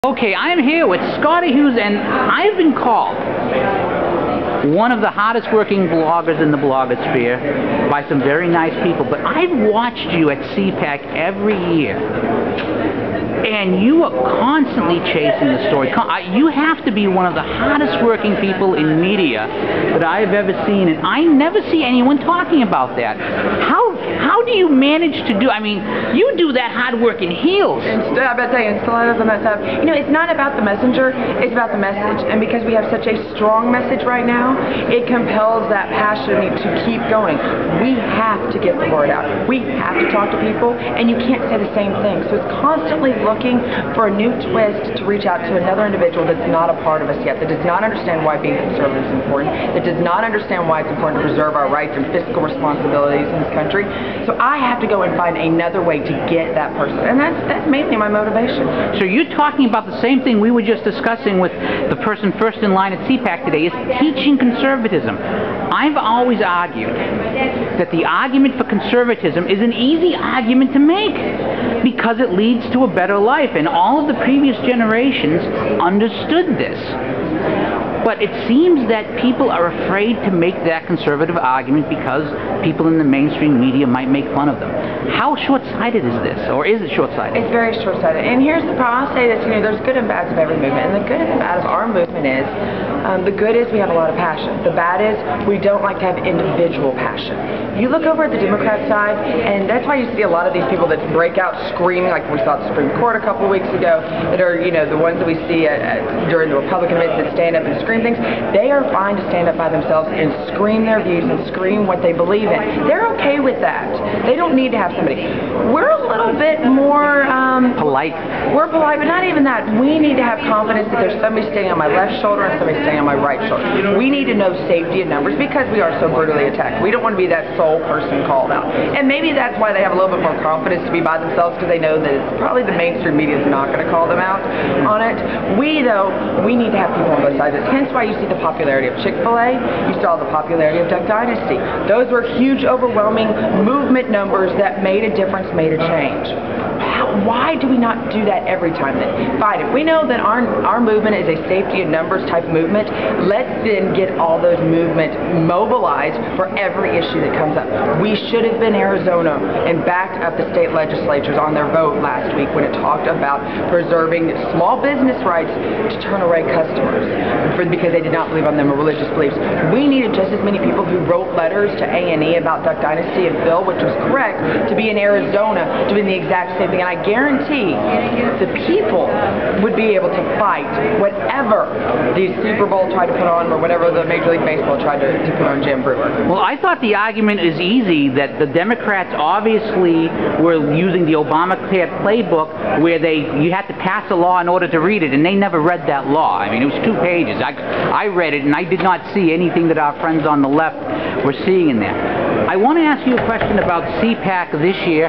Okay, I am here with Scottie Hughes, and I've been called one of the hardest working bloggers in the blogosphere by some very nice people, but I've watched you at CPAC every year, and you are constantly chasing the story. You have to be one of the hardest working people in media that I've ever seen, and I never see anyone talking about that. How do you manage to do, I mean, you do that hard work in heels. I bet they stilettos and that stuff. You know, it's not about the messenger, it's about the message. And because we have such a strong message right now, it compels that passion to keep going. We have to get the word out. We have to talk to people, and you can't say the same thing. So it's constantly looking for a new twist to reach out to another individual that's not a part of us yet, that does not understand why being conservative is important, that does not understand why it's important to preserve our rights and fiscal responsibilities in this country. So I have to go and find another way to get that person. And that's mainly my motivation. So you're talking about the same thing we were just discussing with the person first in line at CPAC today, is teaching conservatism. I've always argued that the argument for conservatism is an easy argument to make because it leads to a better life, and all of the previous generations understood this. But it seems that people are afraid to make that conservative argument because people in the mainstream media might make fun of them. How short-sighted is this, or is it short-sighted? It's very short-sighted. And here's the problem. I'll say this, you know, there's good and bads of every movement. And the good and the bad of our movement is, the good is we have a lot of passion. The bad is we don't like to have individual passion. You look over at the Democrat side, and that's why you see a lot of these people that break out screaming, like we saw at the Supreme Court a couple of weeks ago, that are, you know, the ones that we see during the Republican debates that stand up and scream things. They are fine to stand up by themselves and scream their views and scream what they believe in. They're okay with that. They don't need to have somebody. We're a little bit more polite. We're polite, but not even that. We need to have confidence that there's somebody standing on my left shoulder and somebody standing on my right shoulder. We need to know safety in numbers because we are so brutally attacked. We don't want to be that sole person called out. And maybe that's why they have a little bit more confidence to be by themselves, because they know that it's probably the mainstream media is not going to call them out on it. We, though, we need to have people on both sides. Hence why you see the popularity of Chick-fil-A. You saw the popularity of Duck Dynasty. Those were huge, overwhelming movement numbers that made a difference, made a change. Why do we not do that every time then? Fine, if we know that our movement is a safety in numbers type movement, let's then get all those movements mobilized for every issue that comes up. We should have been Arizona and backed up the state legislatures on their vote last week when it talked about preserving small business rights to turn away customers because they did not believe on them or religious beliefs. We needed just as many people who wrote letters to A&E about Duck Dynasty and Phil, which was correct, to be in Arizona doing the exact same thing. And I guarantee the people would be able to fight whatever the Super Bowl tried to put on or whatever the Major League Baseball tried to put on Jim Brewer. Well, I thought the argument is easy, that the Democrats obviously were using the Obamacare playbook where you had to pass a law in order to read it, and they never read that law. I mean, it was 2 pages. I read it, and I did not see anything that our friends on the left were seeing in there. I want to ask you a question about CPAC this year.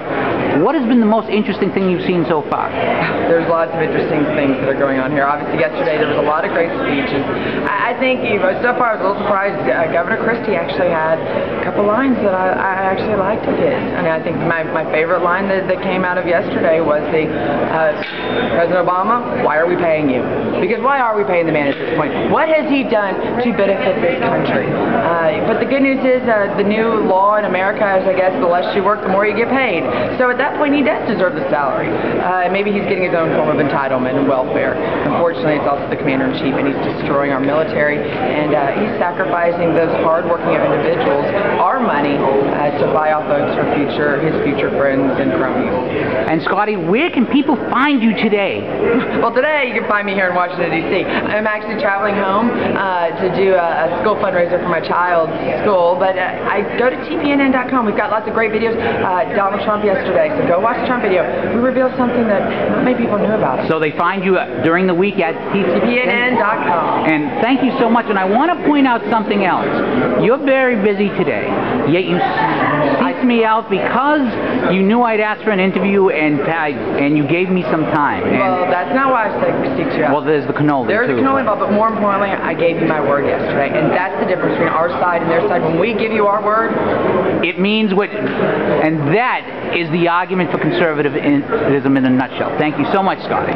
What has been the most interesting thing you've seen so far? There's lots of interesting things that are going on here. Obviously, yesterday there was a lot of great speeches. I think, so far I was a little surprised. Governor Christie actually had a couple lines that I actually liked of his. And I think my favorite line that came out of yesterday was President Obama, why are we paying you? Because why are we paying the man at this point? What has he done to benefit this country? But the good news is the new law in America is, I guess, the less you work, the more you get paid. So at that point, he does deserve the salary. Maybe he's getting his own form of entitlement and welfare. Unfortunately, it's also the commander-in-chief, and he's destroying our military, and he's sacrificing those hard-working individuals, our money, to buy off votes for his future friends and cronies. And Scottie, where can people find you today? Well, today you can find me here in Washington, D.C. I'm actually traveling home to do a school fundraiser for my child's school, but I go to tpnn.com. We've got lots of great videos. Donald Trump yesterday, so go watch the Trump video. We revealed something that not many people knew about. So they find you during the week at tpnn.com. And thank you so much. And I want to point out something else. You're very busy today, yet you seeked me out because you knew I'd asked for an interview, and you gave me some time. Well, that's not why I seeked you out. Well, there's the cannoli. There's the cannoli involved, but more importantly, I gave you my word yesterday, and that's the difference between our side and their side. When we give you our word, it means what, and that is the argument for conservatism in a nutshell. Thank you so much, Scottie.